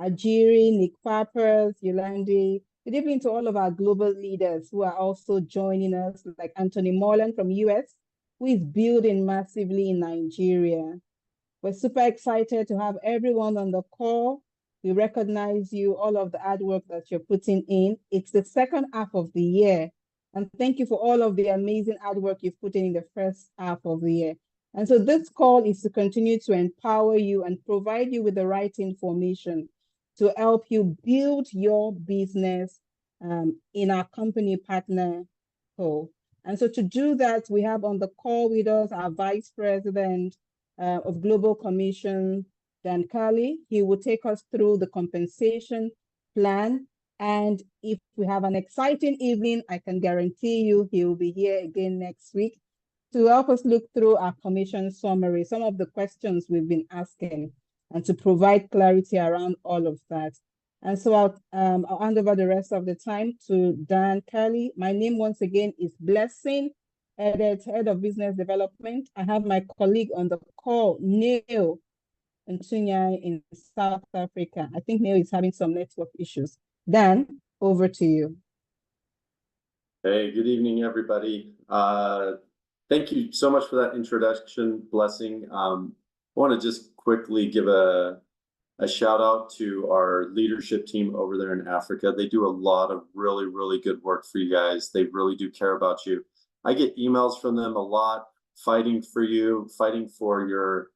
Ajiri, Nick Papers, Yolandi. Good evening to all of our global leaders who are also joining us, like Anthony Morland from US, who is building massively in Nigeria. We're super excited to have everyone on the call. We recognize you, all of the hard work that you're putting in. It's the second half of the year. And thank you for all of the amazing hard work you've put in the first half of the year. And so this call is to continue to empower you and provide you with the right information to help you build your business in our company partner call. And so to do that, we have on the call with us our Vice President of Global Commission, Dan Calley. He will take us through the compensation plan. And if we have an exciting evening, I can guarantee you he will be here again next week to help us look through our commission summary, some of the questions we've been asking, and to provide clarity around all of that. And so I'll hand over the rest of the time to Dan Calley. My name once again is Blessing, Head of Business Development. I have my colleague on the call, Neil Ntunyai in South Africa. I think Neil is having some network issues. Dan, over to you. Hey, good evening, everybody. Thank you so much for that introduction, Blessing. I want to just quickly give a shout out to our leadership team over there in Africa. They do a lot of really, really good work for you guys. They really do care about you. I get emails from them a lot, fighting for you, fighting for your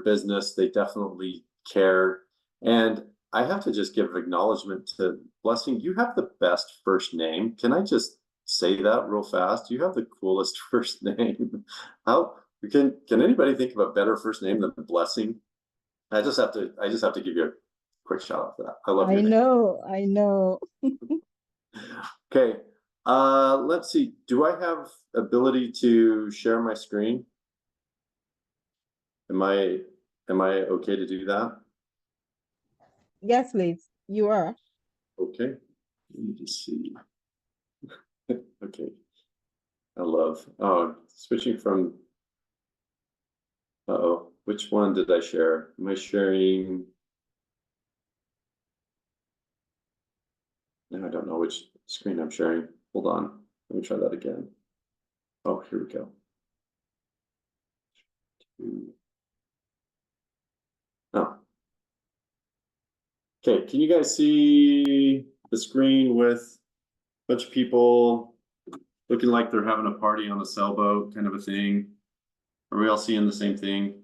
business. They definitely care. And I have to just give acknowledgement to Blessing. You have the best first name. Can I just say that real fast? You have the coolest first name. How can anybody think of a better first name than Blessing? I just have to give you a quick shout out for that. I love you. I know. Okay. Let's see. Do I have ability to share my screen? Am I okay to do that? Yes, please. You are. Okay. Let me just see. Okay. I love switching from which one did I share? Am I sharing? Now I don't know which screen I'm sharing. Hold on. Let me try that again. Oh, here we go. Oh. Okay, can you guys see the screen with a bunch of people looking like they're having a party on a sailboat kind of a thing? Are we all seeing the same thing?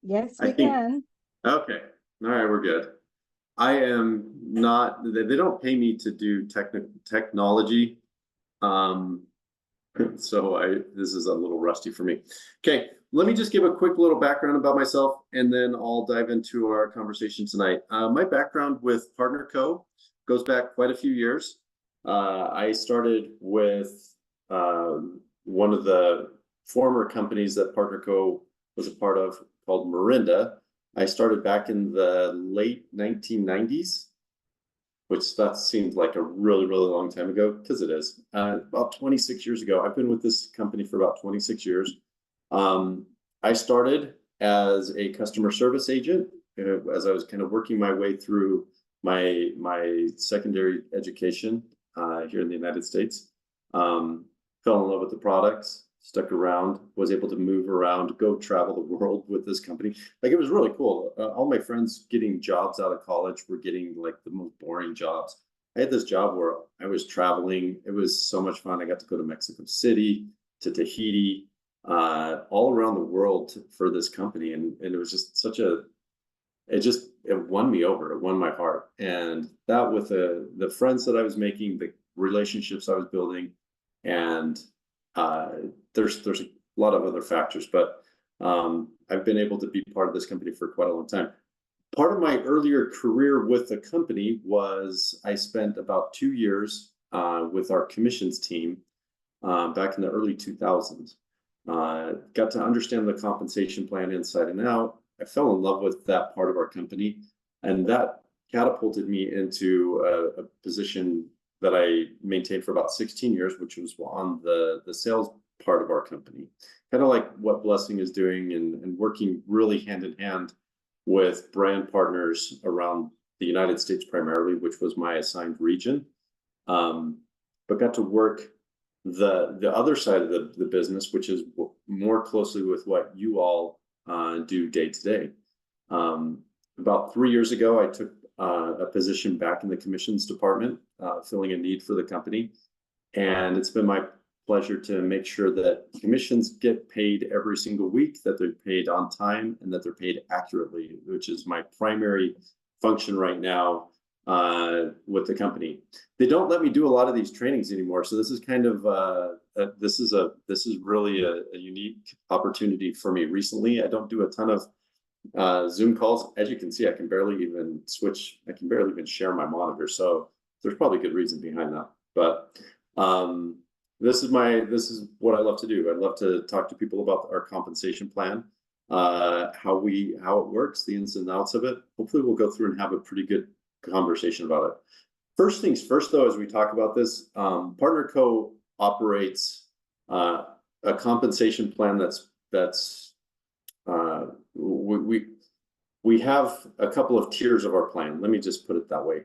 Yes, we can. Okay. All right, we're good. I am not, they don't pay me to do technology. So this is a little rusty for me. Okay, let me just give a quick little background about myself, and then I'll dive into our conversation tonight. My background with Partner Co. goes back quite a few years. I started with one of the former companies that Partner Co. was a part of, called Marinda. I started back in the late 1990s, which that seems like a really, really long time ago, because it is. About 26 years ago. I've been with this company for about 26 years. I started as a customer service agent as I was kind of working my way through my secondary education here in the United States. Fell in love with the products, stuck around, was able to move around, go travel the world with this company. Like, it was really cool. All my friends getting jobs out of college were getting like the most boring jobs. I had this job where I was traveling. It was so much fun. I got to go to Mexico City, to Tahiti, all around the world for this company. And it was just it won me over. It won my heart. And that, with the friends that I was making, the relationships I was building, and there's a lot of other factors, but I've been able to be part of this company for quite a long time. Part of my earlier career with the company was I spent about 2 years with our commissions team back in the early 2000s. Got to understand the compensation plan inside and out. I fell in love with that part of our company, and that catapulted me into a position that I maintained for about 16 years, which was on the sales part of our company. Kind of like what Blessing is doing and working really hand in hand with brand partners around the United States primarily, which was my assigned region. But got to work the other side of the business, which is more closely with what you all do day to day. About 3 years ago, I took a position back in the commissions department, filling a need for the company. And it's been my pleasure to make sure that commissions get paid every single week, that they're paid on time, and that they're paid accurately, which is my primary function right now with the company. They don't let me do a lot of these trainings anymore, so this is kind of this is really a unique opportunity for me. Recently, I don't do a ton of Zoom calls. As you can see, I can barely even share my monitor, so there's probably good reason behind that. But this is what I love to do. I love to talk to people about our compensation plan, how it works, the ins and outs of it. Hopefully we'll go through and have a pretty good conversation about it. First things first, though, as we talk about this, Partner Co. operates a compensation plan that's we have a couple of tiers of our plan. Let me just put it that way.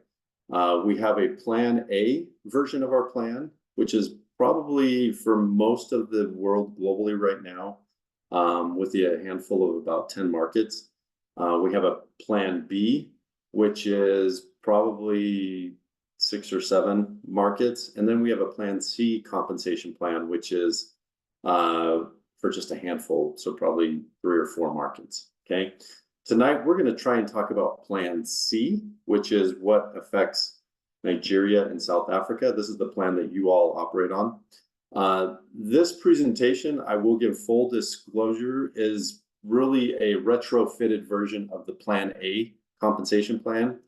We have a Plan A version of our plan, which is probably for most of the world globally right now, with a handful of about 10 markets. We have a Plan B, which is probably 6 or 7 markets. And then we have a Plan C compensation plan, which is for just a handful, so probably 3 or 4 markets, okay? Tonight, we're gonna try and talk about Plan C, which is what affects Nigeria and South Africa. This is the plan that you all operate on. This presentation, I will give full disclosure, is really a retrofitted version of the Plan A compensation plan.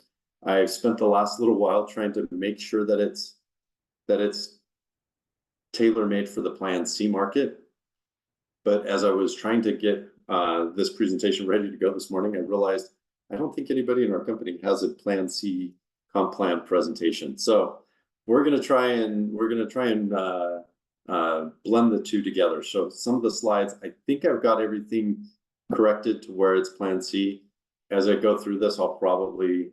I've spent the last little while trying to make sure that it's tailor-made for the Plan C market. But as I was trying to get this presentation ready to go this morning, I realized I don't think anybody in our company has a Plan C comp plan presentation. So we're going to try and blend the two together. So some of the slides, I think I've got everything corrected to where it's Plan C. As I go through this, I'll probably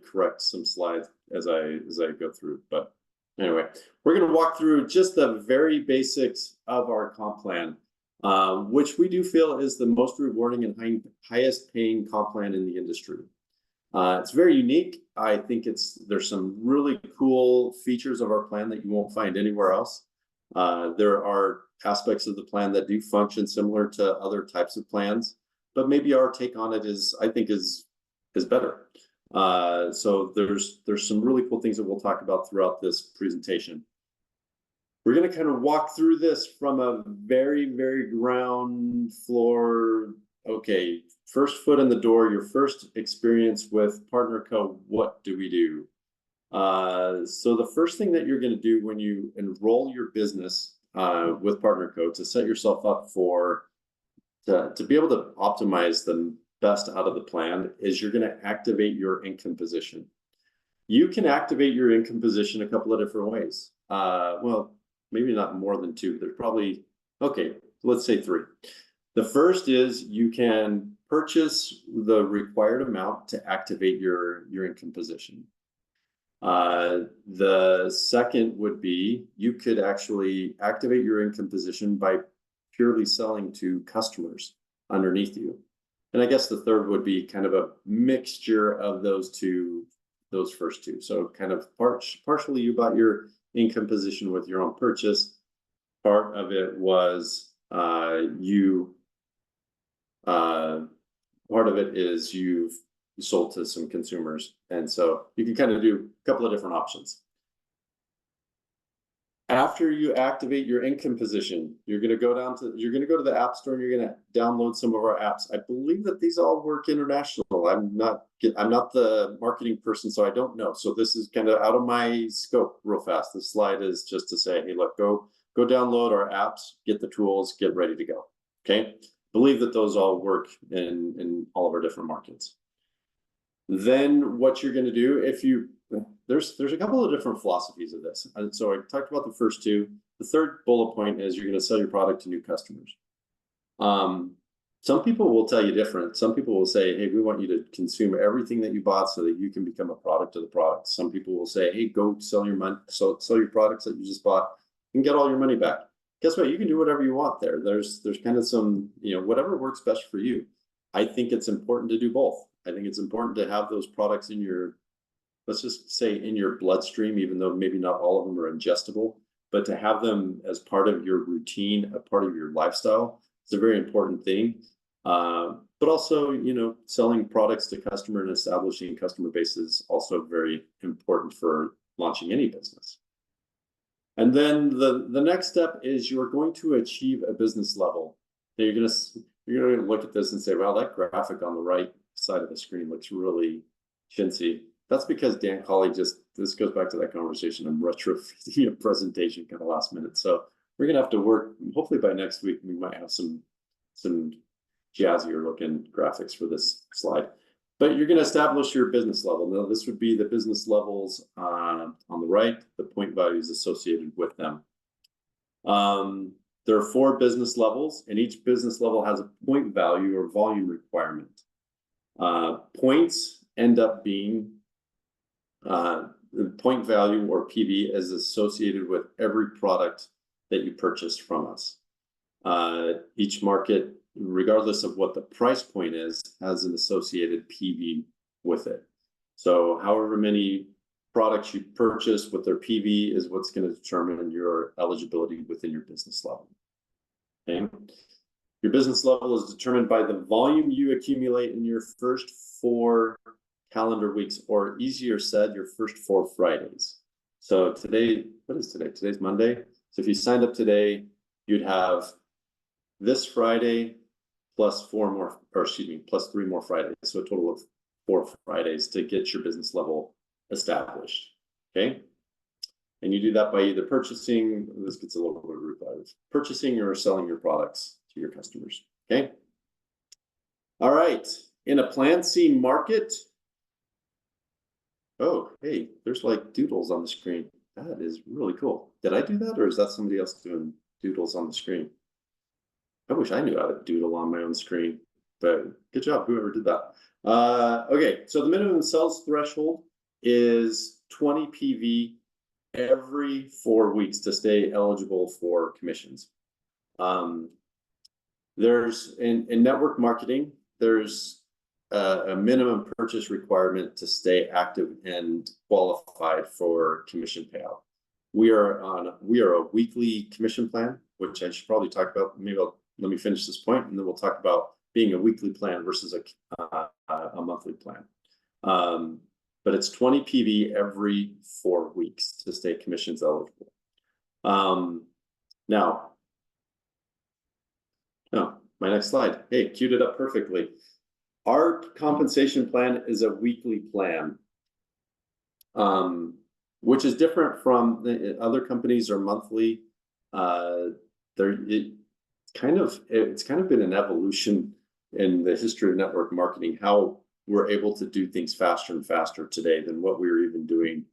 correct some slides as I go through. But anyway, we're going to walk through just the very basics of our comp plan, which we do feel is the most rewarding and highest paying comp plan in the industry. It's very unique. I think there's some really cool features of our plan that you won't find anywhere else. There are aspects of the plan that do function similar to other types of plans, but maybe our take on it is better. So there's some really cool things that we'll talk about throughout this presentation. We're going to kind of walk through this from a very, very ground floor. Okay, first foot in the door, your first experience with Partner Co. What do we do? So the first thing that you're going to do when you enroll your business with Partner Co. to set yourself up to be able to optimize the best out of the plan is you're going to activate your income position. You can activate your income position a couple of different ways. Well, maybe not more than 2. There's probably, okay, let's say 3. The first is you can purchase the required amount to activate your income position. The second would be you could actually activate your income position by purely selling to customers underneath you. And I guess the third would be kind of a mixture of those first two. So kind of partially you bought your income position with your own purchase. Part of it was part of it is you've sold to some consumers. And so you can kind of do a couple of different options. After you activate your income position, you're going to go to the App Store and you're going to download some of our apps. I believe that these all work international. I'm not the marketing person, so I don't know. So this is kind of out of my scope real fast. This slide is just to say, hey, look, go download our apps, get the tools, get ready to go. Okay. Believe that those all work in all of our different markets. Then what you're going to do, there's a couple of different philosophies of this. And so I talked about the first two. The third bullet point is you're going to sell your product to new customers. Some people will tell you different. Some people will say, hey, we want you to consume everything that you bought so that you can become a product of the product. Some people will say, hey, go sell your products that you just bought and get all your money back. Guess what? You can do whatever you want there. There's kind of some, whatever works best for you. I think it's important to do both. I think it's important to have those products in your, let's just say in your bloodstream, even though maybe not all of them are ingestible, but to have them as part of your routine, a part of your lifestyle, it's a very important thing. But also, selling products to customer and establishing customer base is also very important for launching any business. And then the next step is you're going to achieve a business level. Now you're going to look at this and say, wow, that graphic on the right side of the screen looks really chintzy. That's because Dan Calley this goes back to that conversation. I'm retrofitting a presentation kind of last minute. So we're going to have to work, hopefully by next week, we might have some jazzier looking graphics for this slide. But you're going to establish your business level. Now, this would be the business levels on the right, the point values associated with them. There are 4 business levels, and each business level has a point value or volume requirement. Points end up being the point value or PV is associated with every product that you purchased from us. Each market, regardless of what the price point is, has an associated PV with it. So however many products you purchase with their PV is what's going to determine your eligibility within your business level. Okay? Your business level is determined by the volume you accumulate in your first 4 calendar weeks, or easier said, your first 4 Fridays. So today, what is today? Today's Monday. So if you signed up today, you'd have this Friday plus 3 more Fridays. So a total of 4 Fridays to get your business level established. Okay. And you do that by either purchasing, this gets a little bit repetitive, purchasing or selling your products to your customers. Okay. All right. In a Plan C market. Oh, hey, there's like doodles on the screen. That is really cool. Did I do that, or is that somebody else doing doodles on the screen? I wish I knew how to doodle on my own screen, but good job, whoever did that. Okay, so the minimum sales threshold is 20 PV every 4 weeks to stay eligible for commissions. There's in network marketing, there's a minimum purchase requirement to stay active and qualified for commission payout. We are a weekly commission plan, which I should probably talk about. Let me finish this point, and then we'll talk about being a weekly plan versus a monthly plan. But it's 20 PV every 4 weeks to stay commissions eligible. Now, my next slide. Hey, queued it up perfectly. Our compensation plan is a weekly plan, which is different from the other companies are monthly. It's kind of been an evolution in the history of network marketing, how we're able to do things faster and faster today than what we were even doing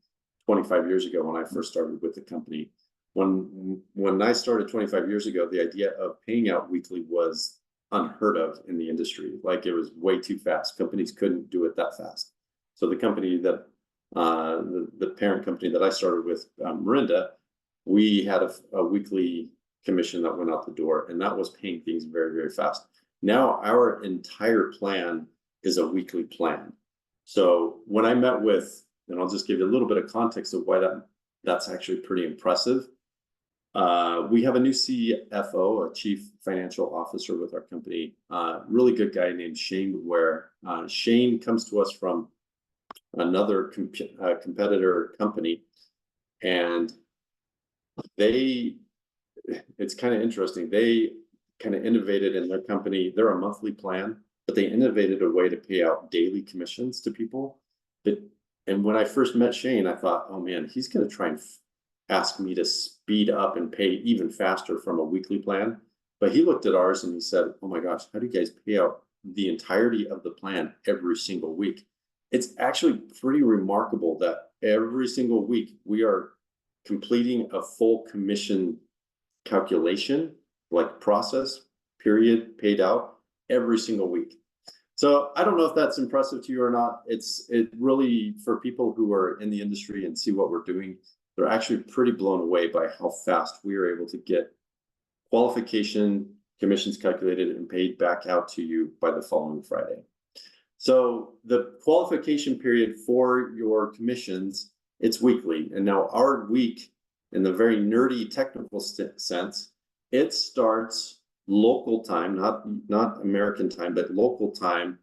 25 years ago when I first started with the company. When I started 25 years ago, the idea of paying out weekly was unheard of in the industry. Like, it was way too fast. Companies couldn't do it that fast. So the company that the parent company that I started with, Marinda, we had a weekly commission that went out the door, and that was paying things very, very fast. Now our entire plan is a weekly plan. So when I met with, and I'll just give you a little bit of context of why that's actually pretty impressive. We have a new CFO, a chief financial officer with our company, really good guy named Shane Ware. Shane comes to us from another competitor company, and it's kind of interesting. They kind of innovated in their company. They're a monthly plan, but they innovated a way to pay out daily commissions to people. And when I first met Shane, I thought, oh man, he's going to try and ask me to speed up and pay even faster from a weekly plan. But he looked at ours and he said, oh my gosh, how do you guys pay out the entirety of the plan every single week? it's actually pretty remarkable that every single week we are completing a full commission calculation, like process, period, paid out every single week. So I don't know if that's impressive to you or not. It really, for people who are in the industry and see what we're doing, they're actually pretty blown away by how fast we are able to get qualification commissions calculated and paid back out to you by the following Friday. So the qualification period for your commissions, it's weekly. And now our week, in the very nerdy technical sense, it starts local time, not American time, but local time,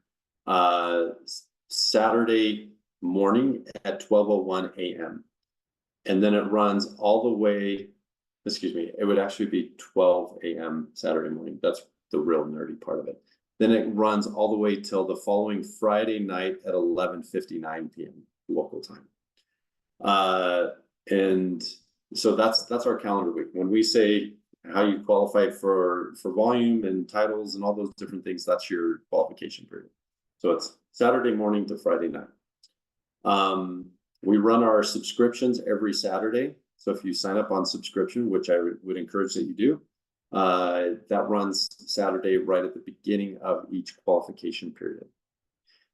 Saturday morning at 12:01 a.m. And then it runs all the way, excuse me, it would actually be 12 a.m. Saturday morning. That's the real nerdy part of it. Then it runs all the way till the following Friday night at 11:59 p.m. local time. And so that's our calendar week. When we say how you qualify for volume and titles and all those different things, that's your qualification period. So it's Saturday morning to Friday night. We run our subscriptions every Saturday. So if you sign up on subscription, which I would encourage that you do, that runs Saturday right at the beginning of each qualification period.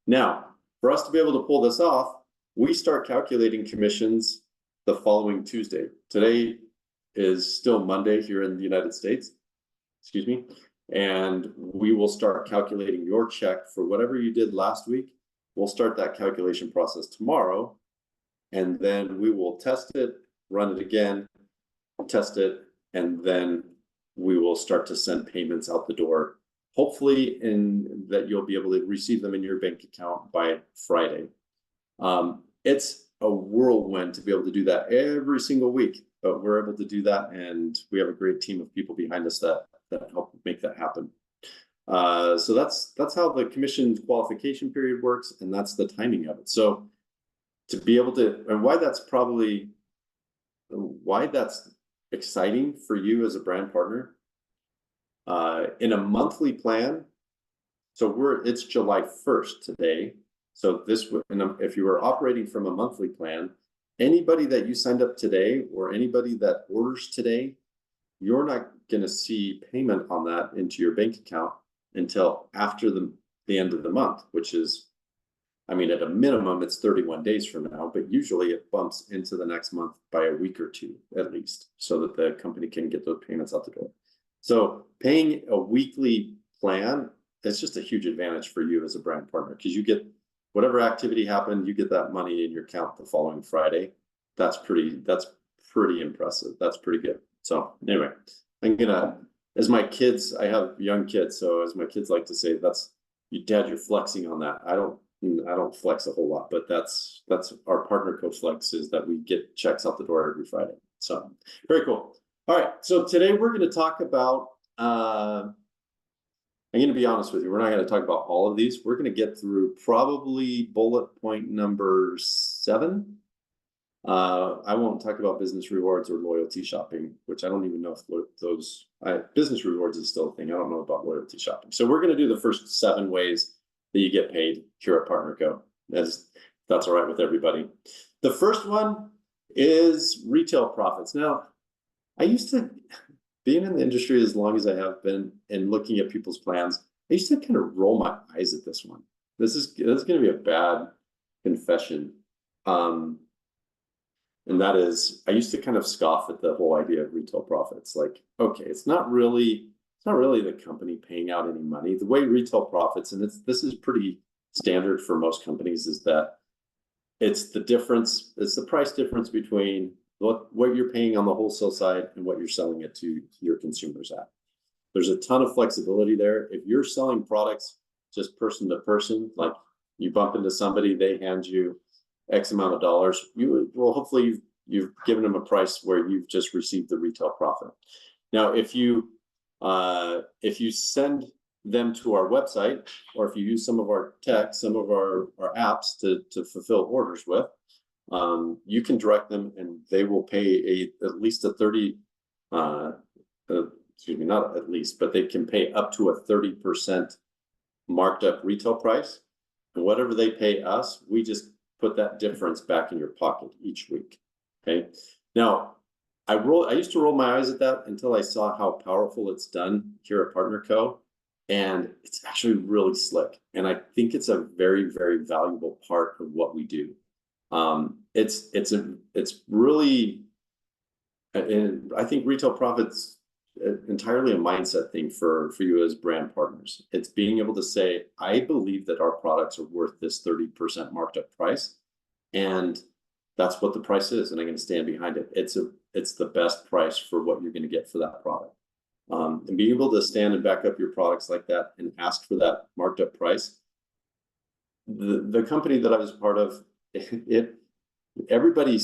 Now, for us to be able to pull this off, we start calculating commissions the following Tuesday. Today is still Monday here in the United States, excuse me, and we will start calculating your check for whatever you did last week. We'll start that calculation process tomorrow, and then we will test it, run it again, test it, and then we will start to send payments out the door, hopefully in that you'll be able to receive them in your bank account by Friday. It's a whirlwind to be able to do that every single week, but we're able to do that, and we have a great team of people behind us that help make that happen. So that's how the commission qualification period works, and that's the timing of it. So to be able to, and why that's exciting for you as a brand partner, in a monthly plan. So it's July 1st today. So if you were operating from a monthly plan, anybody that you signed up today or anybody that orders today, you're not going to see payment on that into your bank account until after the end of the month, which is, I mean, at a minimum, it's 31 days from now, but usually it bumps into the next month by a week or two at least, so that the company can get those payments out the door. So paying a weekly plan, it's just a huge advantage for you as a brand partner, because you get whatever activity happened, you get that money in your account the following Friday. That's pretty impressive. That's pretty good. So anyway, I'm gonna, as my kids, I have young kids, so as my kids like to say, that's, Dad, you're flexing on that. I don't flex a whole lot, but that's our partner co-flex, is that we get checks out the door every Friday. So very cool. All right, so today we're going to talk about, I'm going to be honest with you, we're not going to talk about all of these. We're going to get through probably bullet point number 7. I won't talk about business rewards or loyalty shopping, which I don't even know if those, business rewards is still a thing. I don't know about loyalty shopping. So we're going to do the first 7 ways that you get paid here at PartnerCo, as that's all right with everybody. The first one is retail profits. Now, I used to, being in the industry as long as I have been and looking at people's plans, I used to kind of roll my eyes at this one. This is going to be a bad confession. And that is, I used to kind of scoff at the whole idea of retail profits. Like, okay, it's not really the company paying out any money. The way retail profits, and this is pretty standard for most companies, is that it's the price difference between what you're paying on the wholesale side and what you're selling it to your consumers at. There's a ton of flexibility there. If you're selling products just person to person, like you bump into somebody, they hand you X amount of dollars, hopefully you've given them a price where you've just received the retail profit. Now, if you send them to our website, or if you use some of our tech, some of our apps to fulfill orders with, you can direct them and they will pay at least a 30, excuse me, not at least, but they can pay up to a 30% marked up retail price. And whatever they pay us, we just put that difference back in your pocket each week. Okay. Now, I used to roll my eyes at that until I saw how powerful it's done here at Partner Co. And it's actually really slick. And I think it's a very, very valuable part of what we do. It's really, and I think retail profits entirely a mindset thing for you as brand partners. It's being able to say, I believe that our products are worth this 30% marked up price, and that's what the price is, and I'm going to stand behind it. It's the best price for what you're going to get for that product. And being able to stand and back up your products like that and ask for that marked up price. The company that I was part of, everybody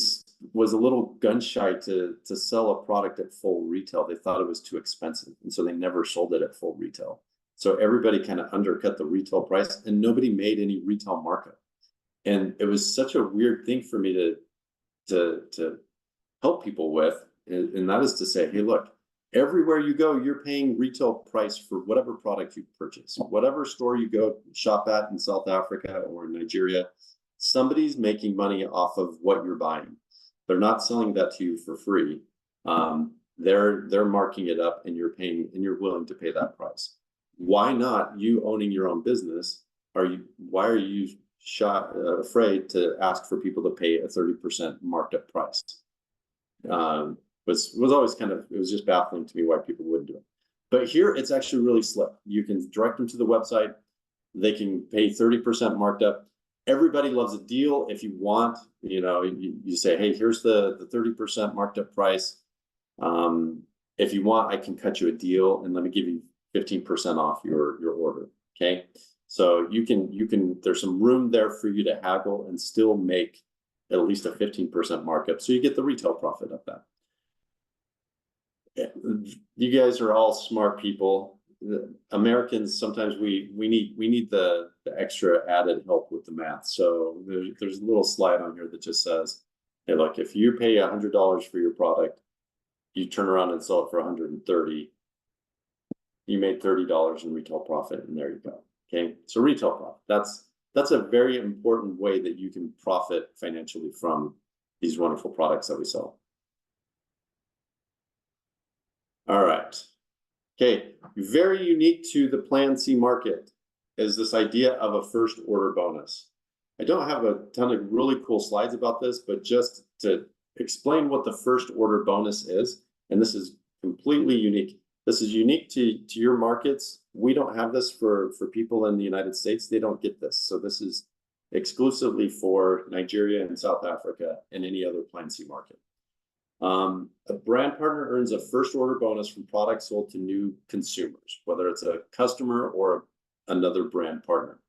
was a little gun shy to sell a product at full retail. They thought it was too expensive, and so they never sold it at full retail. So everybody kind of undercut the retail price, and nobody made any retail markup. And it was such a weird thing for me to help people with, and that is to say, hey, look, everywhere you go, you're paying retail price for whatever product you purchase. Whatever store you go shop at in South Africa or in Nigeria, somebody's making money off of what you're buying. They're not selling that to you for free. They're marking it up, and you're paying, and you're willing to pay that price. Why not you owning your own business? Why are you afraid to ask for people to pay a 30% marked up price? Was always kind of, it was just baffling to me why people wouldn't do it. But here it's actually really slick. You can direct them to the website. They can pay 30% marked up. Everybody loves a deal. If you want, you say, hey, here's the 30% marked up price. If you want, I can cut you a deal and let me give you 15% off your order. Okay. So you can, there's some room there for you to haggle and still make at least a 15% markup. So you get the retail profit of that. You guys are all smart people. Americans, sometimes we need the extra added help with the math. So there's a little slide on here that just says, hey, look, if you pay $100 for your product, you turn around and sell it for $130, you made $30 in retail profit, and there you go. Okay, so retail profit, that's a very important way that you can profit financially from these wonderful products that we sell. All right. Okay, very unique to the Plan C market is this idea of a first order bonus. I don't have a ton of really cool slides about this, but just to explain what the first order bonus is, and this is completely unique. This is unique to your markets. We don't have this for people in the United States. They don't get this. So this is exclusively for Nigeria and South Africa and any other Plan C market. A brand partner earns a first order bonus from products sold to new consumers, whether it's a customer or another brand partner.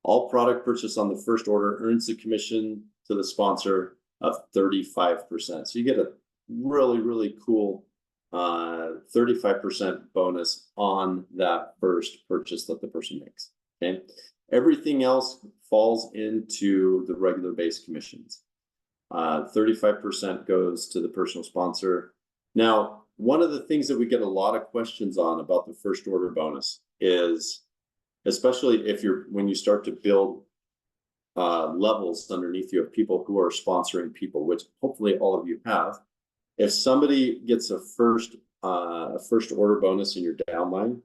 All product purchased on the first order earns the commission to the sponsor of 35%. So you get a really, really cool 35% bonus on that first purchase that the person makes. Okay, everything else falls into the regular base commissions. 35% goes to the personal sponsor. Now, one of the things that we get a lot of questions on about the first order bonus is, especially when you start to build levels underneath you of people who are sponsoring people, which hopefully all of you have. If somebody gets a first order bonus in your downline,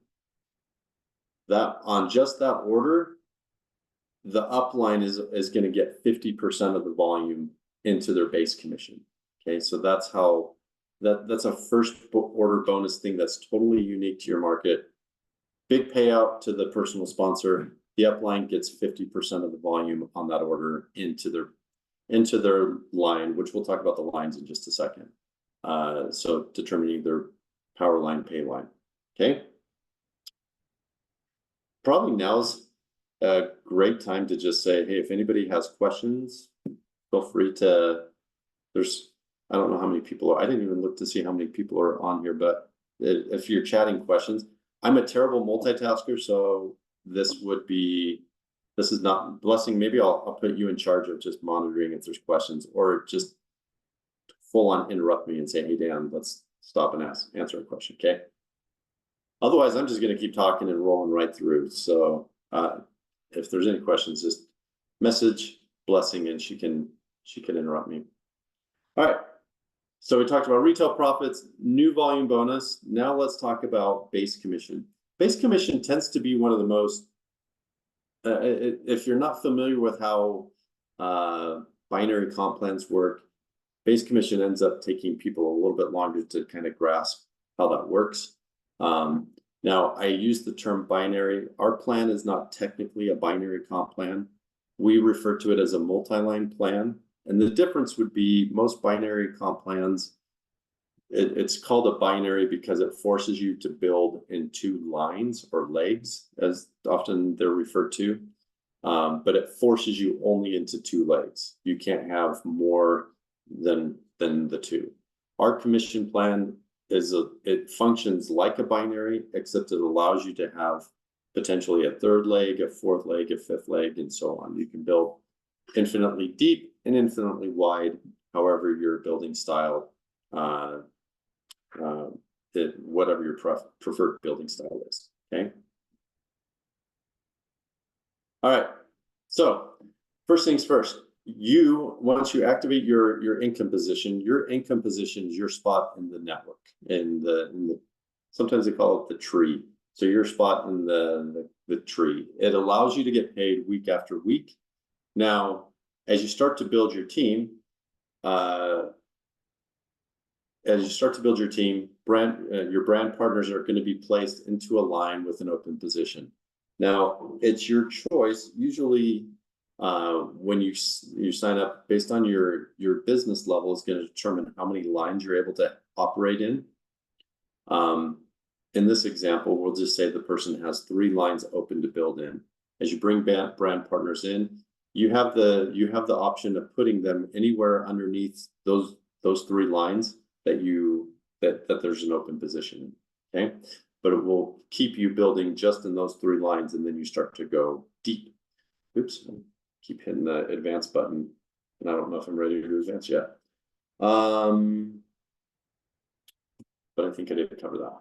that on just that order, the upline is going to get 50% of the volume into their base commission. Okay, so that's how that's a first order bonus thing that's totally unique to your market. Big payout to the personal sponsor. The upline gets 50% of the volume on that order into their line, which we'll talk about the lines in just a second. So determining their power line, pay line. Okay. Probably now's a great time to just say, hey, if anybody has questions, feel free to. I don't know how many people are. I didn't even look to see how many people are on here, but if you're chatting questions, I'm a terrible multitasker, so this is not blessing. Maybe I'll put you in charge of just monitoring if there's questions, or just full on interrupt me and say, hey, Dan, let's stop and answer a question. Okay. Otherwise, I'm just going to keep talking and rolling right through. So if there's any questions, just message, blessing, and she can interrupt me. All right. So we talked about retail profits, new volume bonus. Now let's talk about base commission. Base commission tends to be one of the most, if you're not familiar with how binary comp plans work, base commission ends up taking people a little bit longer to kind of grasp how that works. Now, I use the term binary. Our plan is not technically a binary comp plan. We refer to it as a multi-line plan. And the difference would be most binary comp plans, it's called a binary because it forces you to build in 2 lines or legs, as often they're referred to. But it forces you only into 2 legs. You can't have more than the 2. Our commission plan it functions like a binary, except it allows you to have potentially a 3rd leg, a 4th leg, a 5th leg, and so on. You can build infinitely deep and infinitely wide, however your building style, whatever your preferred building style is. Okay. All right. So first things first. Once you activate your income position is your spot in the network, in the sometimes they call it the tree. So your spot in the tree. It allows you to get paid week after week. Now, as you start to build your team, your brand partners are going to be placed into a line with an open position. Now, it's your choice. Usually, when you sign up, based on your business level, is going to determine how many lines you're able to operate in. In this example, we'll just say the person has 3 lines open to build in. As you bring brand partners in, you have the option of putting them anywhere underneath those 3 lines that there's an open position. Okay, but it will keep you building just in those 3 lines, and then you start to go deep. Oops, I keep hitting the advance button, and I don't know if I'm ready to advance yet. But I think I did cover that.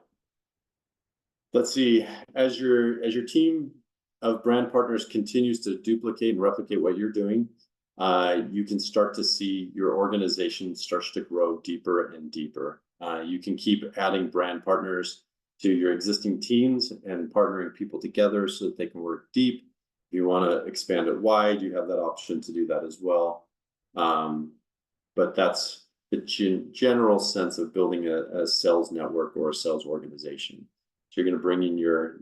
Let's see, as your team of brand partners continues to duplicate and replicate what you're doing, you can start to see your organization starts to grow deeper and deeper. You can keep adding brand partners to your existing teams and partnering people together so that they can work deep. If you want to expand it wide, you have that option to do that as well. But that's the general sense of building a sales network or a sales organization. So you're going to bring in your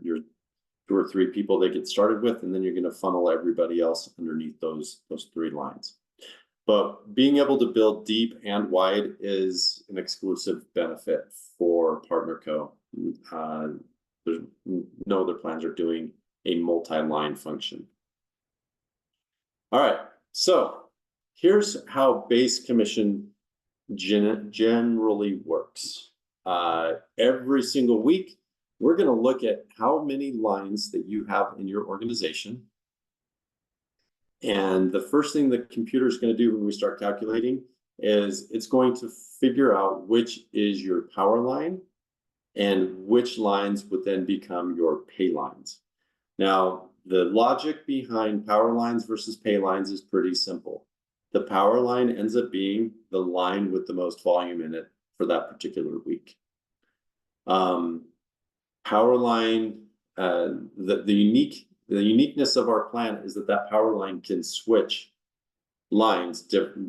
2 or 3 people they get started with, and then you're going to funnel everybody else underneath those 3 lines. But being able to build deep and wide is an exclusive benefit for PartnerCo. There's no other plans are doing a multi-line function. All right, so here's how base commission generally works. Every single week, we're going to look at how many lines that you have in your organization. And the first thing the computer is going to do when we start calculating is it's going to figure out which is your power line and which lines would then become your pay lines. Now, the logic behind power lines versus pay lines is pretty simple. The power line ends up being the line with the most volume in it for that particular week. Power line, the uniqueness of our plan is that power line can switch lines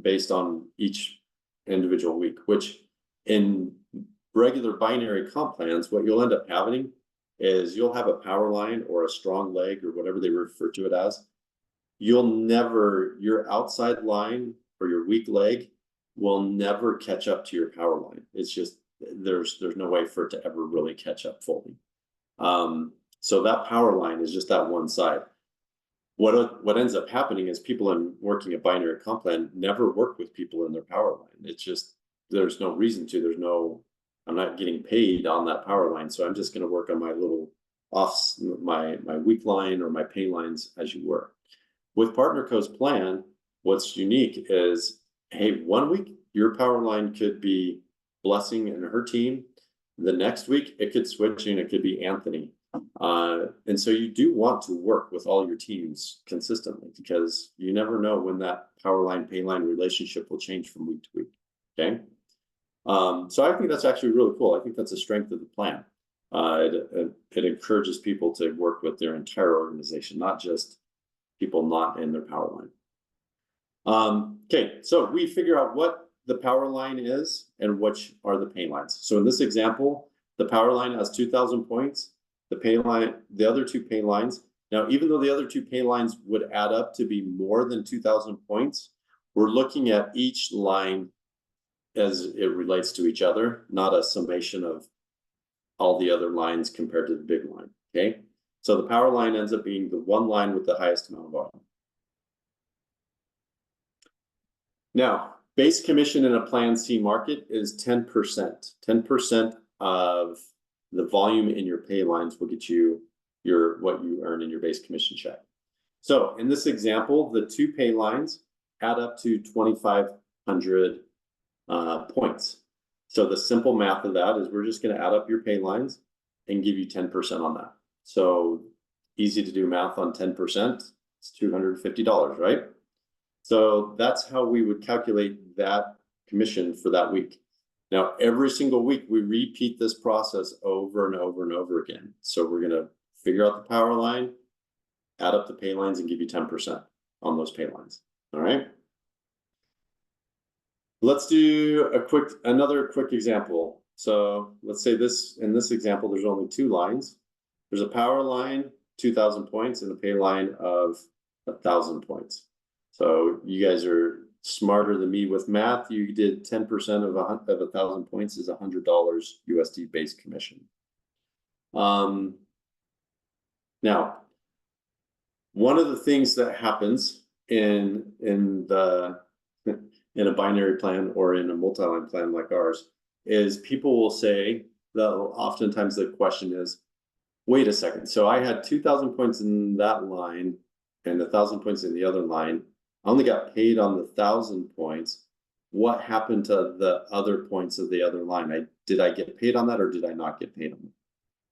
based on each individual week, which in regular binary comp plans, what you'll end up having is you'll have a power line or a strong leg or whatever they refer to it as. Your outside line or your weak leg will never catch up to your power line. It's just, there's no way for it to ever really catch up fully. So that power line is just that one side. What ends up happening is people in working a binary comp plan never work with people in their power line. It's just, there's no reason to, I'm not getting paid on that power line. So I'm just going to work on my little my weak line or my pay lines as you work. With PartnerCo's plan, what's unique is, hey, 1 week, your power line could be Blessing and her team. The next week, it could switch and it could be Anthony. And so you do want to work with all your teams consistently because you never know when that power line, pay line relationship will change from week to week. Okay. So I think that's actually really cool. I think that's a strength of the plan. It encourages people to work with their entire organization, not just people not in their power line. Okay, so we figure out what the power line is and which are the pay lines. So in this example, the power line has 2,000 points. The pay line, the other two pay lines. Now, even though the other two pay lines would add up to be more than 2,000 points, we're looking at each line as it relates to each other, not a summation of all the other lines compared to the big line. Okay, so the power line ends up being the one line with the highest amount of volume. Now, base commission in a Plan C market is 10%. 10% of the volume in your pay lines will get you what you earn in your base commission check. So in this example, the two pay lines add up to 2,500 points. So the simple math of that is we're just going to add up your pay lines and give you 10% on that. So easy to do math on 10%. It's $250, right? So that's how we would calculate that commission for that week. Now, every single week, we repeat this process over and over and over again. So we're going to figure out the power line, add up the pay lines, and give you 10% on those pay lines. All right. Let's do another quick example. So let's say in this example, there's only two lines. There's a power line, 2,000 points, and a pay line of 1,000 points. So you guys are smarter than me with math. You did 10% of 1,000 points is $100 USD base commission. Now, one of the things that happens in a binary plan or in a multi-line plan like ours is people will say that oftentimes the question is, wait a second, so I had 2,000 points in that line and 1,000 points in the other line. I only got paid on the 1,000 points. What happened to the other points of the other line? Did I get paid on that or did I not get paid on that?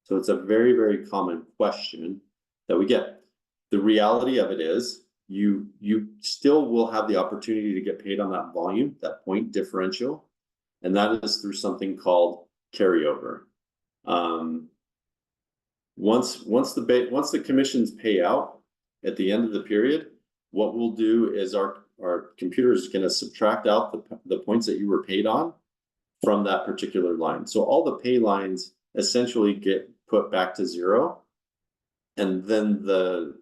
So it's a very, very common question that we get. The reality of it is you still will have the opportunity to get paid on that volume, that point differential, and that is through something called carryover. Once the commissions pay out at the end of the period, what we'll do is our computer is going to subtract out the points that you were paid on from that particular line. So all the pay lines essentially get put back to zero, and then the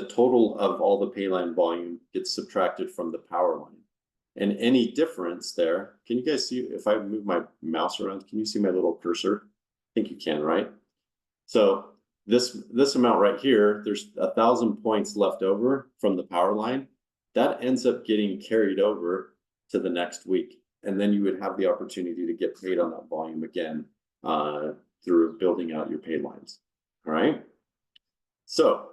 total of all the pay line volume gets subtracted from the power line. And any difference there, can you guys see, if I move my mouse around, can you see my little cursor? I think you can, right? So this amount right here, there's 1,000 points left over from the power line. That ends up getting carried over to the next week. And then you would have the opportunity to get paid on that volume again through building out your pay lines. All right. So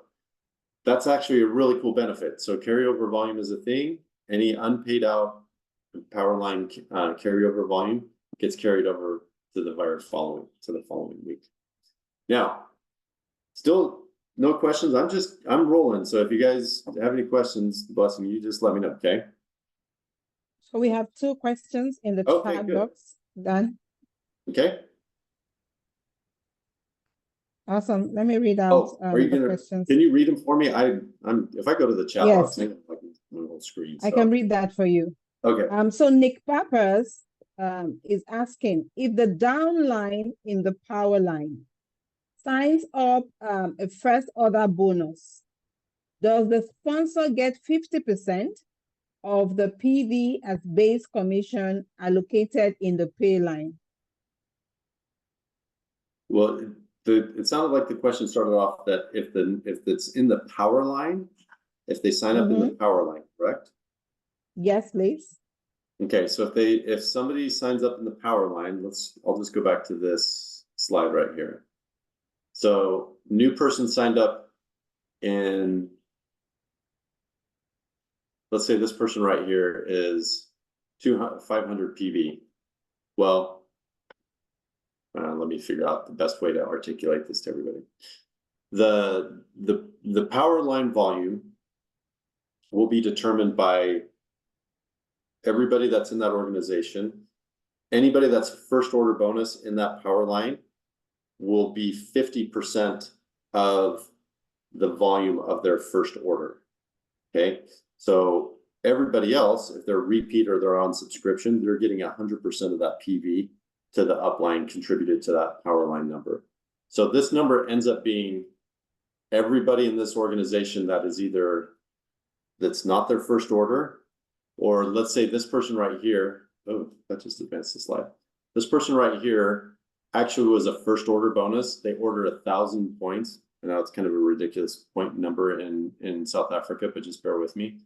that's actually a really cool benefit. So carryover volume is a thing. Any unpaid out power line carryover volume gets carried over to the following week. Now, still no questions. I'm rolling. So if you guys have any questions, Blessing, you just let me know. Okay. So we have two questions in the chat box. Done. Okay. Awesome. Let me read out the questions. Can you read them for me? If I go to the chat box, I have like a little screen. I can read that for you. Okay. So Nick Pappas is asking if the downline in the power line signs up a first order bonus, does the sponsor get 50% of the PV as base commission allocated in the pay line? Well, it sounded like the question started off that if it's in the power line, if they sign up in the power line, correct? Yes, please. Okay, so if somebody signs up in the power line, I'll just go back to this slide right here. So new person signed up in, let's say this person right here is 500 PV. Well, let me figure out the best way to articulate this to everybody. The power line volume will be determined by everybody that's in that organization. Anybody that's first order bonus in that power line will be 50% of the volume of their first order. Okay, so everybody else, if they're repeat or they're on subscription, they're getting 100% of that PV to the upline contributed to that power line number. So this number ends up being everybody in this organization that is either, that's not their first order, or let's say this person right here, oh, that just advanced the slide. This person right here actually was a first order bonus. They ordered 1,000 points. And now it's kind of a ridiculous point number in South Africa, but just bear with me.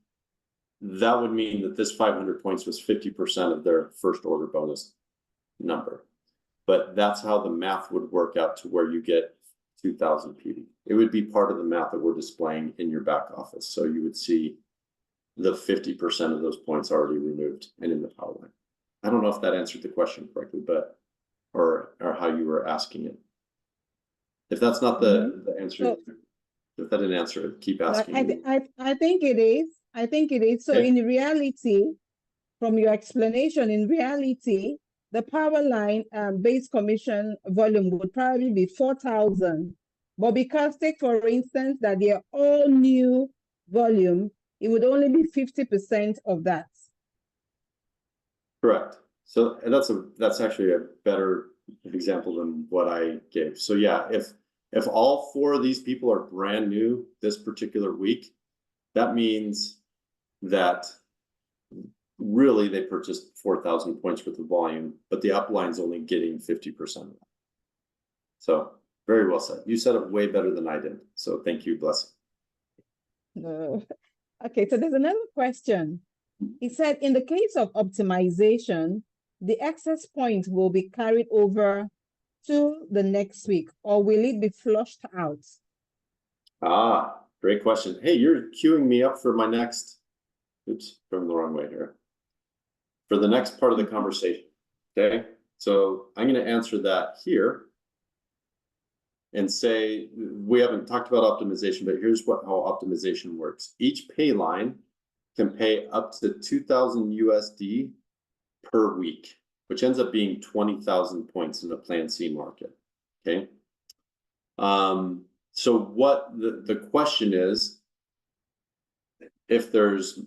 That would mean that this 500 points was 50% of their first order bonus number. But that's how the math would work out to where you get 2,000 PV. It would be part of the math that we're displaying in your back office. So you would see the 50% of those points already removed and in the power line. I don't know if that answered the question correctly, but or how you were asking it. If that's not the answer, So, if that didn't answer it, keep asking. I think it is. I think it is. So Okay. in reality, from your explanation, in reality, the power line base commission volume would probably be 4,000. But because take for instance that they're all new volume, it would only be 50% of that. Correct. So that's actually a better example than what I gave. So yeah, if all 4 of these people are brand new this particular week, that means that really they purchased 4,000 points worth of volume, but the upline's only getting 50% of that. So very well said. You said it way better than I did. So thank you, Blessing. No. Okay, so there's another question. He said, in the case of optimization, the excess point will be carried over to the next week, or will it be flushed out? Ah, great question. Hey, you're queuing me up for my next, oops, going the wrong way here. For the next part of the conversation, okay? So I'm going to answer that here and say, we haven't talked about optimization, but here's how optimization works. Each pay line can pay up to 2,000 USD per week, which ends up being 20,000 points in the Plan C market, okay? So what the question is, if there's,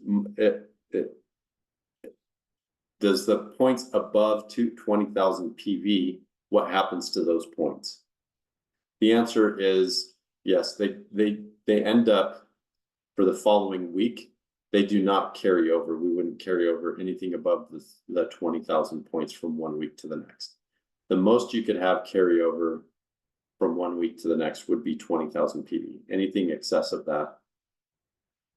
does the points above 20,000 PV, what happens to those points? The answer is yes, they end up for the following week. They do not carry over. We wouldn't carry over anything above the 20,000 points from one week to the next. The most you could have carry over from one week to the next would be 20,000 PV. Anything excess of that,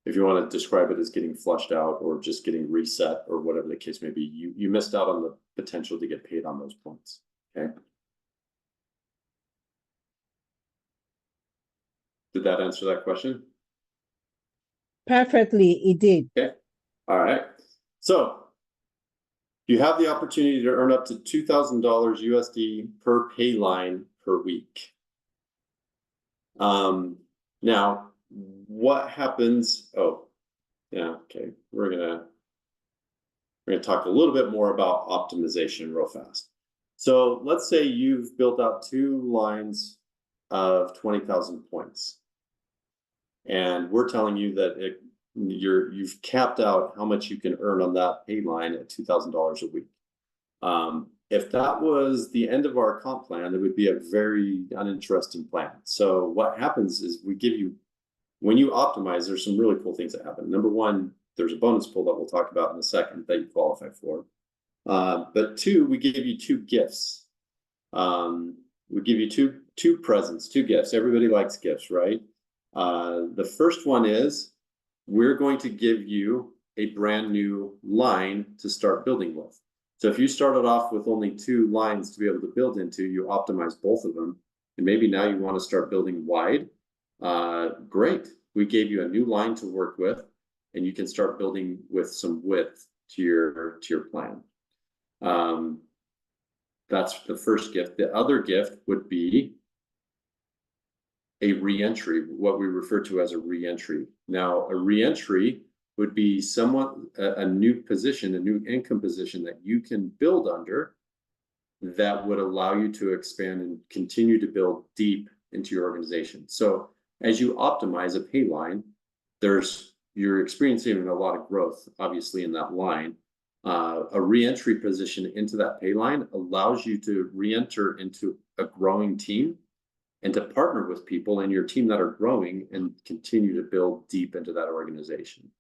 if you want to describe it as getting flushed out or just getting reset or whatever the case may be, you missed out on the potential to get paid on those points, okay? Did that answer that question? Perfectly, it did. Okay, all right. So you have the opportunity to earn up to $2,000 USD per pay line per week. Now, what happens? Oh, yeah, okay. We're gonna talk a little bit more about optimization real fast. So let's say you've built out 2 lines of 20,000 points. And we're telling you that you've capped out how much you can earn on that pay line at $2,000 a week. If that was the end of our comp plan, it would be a very uninteresting plan. So what happens is we give you, when you optimize, there's some really cool things that happen. Number one, there's a bonus pool that we'll talk about in a second that you qualify for. But 2, we give you 2 gifts. We give you two presents, 2 gifts. Everybody likes gifts, right? The first one is we're going to give you a brand new line to start building with. So if you started off with only 2 lines to be able to build into, you optimize both of them, and maybe now you want to start building wide. Great, we gave you a new line to work with, and you can start building with some width to your plan. That's the first gift. The other gift would be a reentry, what we refer to as a reentry. Now, a reentry would be somewhat a new position, a new income position that you can build under that would allow you to expand and continue to build deep into your organization. So as you optimize a pay line, you're experiencing a lot of growth, obviously, in that line. A reentry position into that pay line allows you to reenter into a growing team and to partner with people in your team that are growing and continue to build deep into that organization.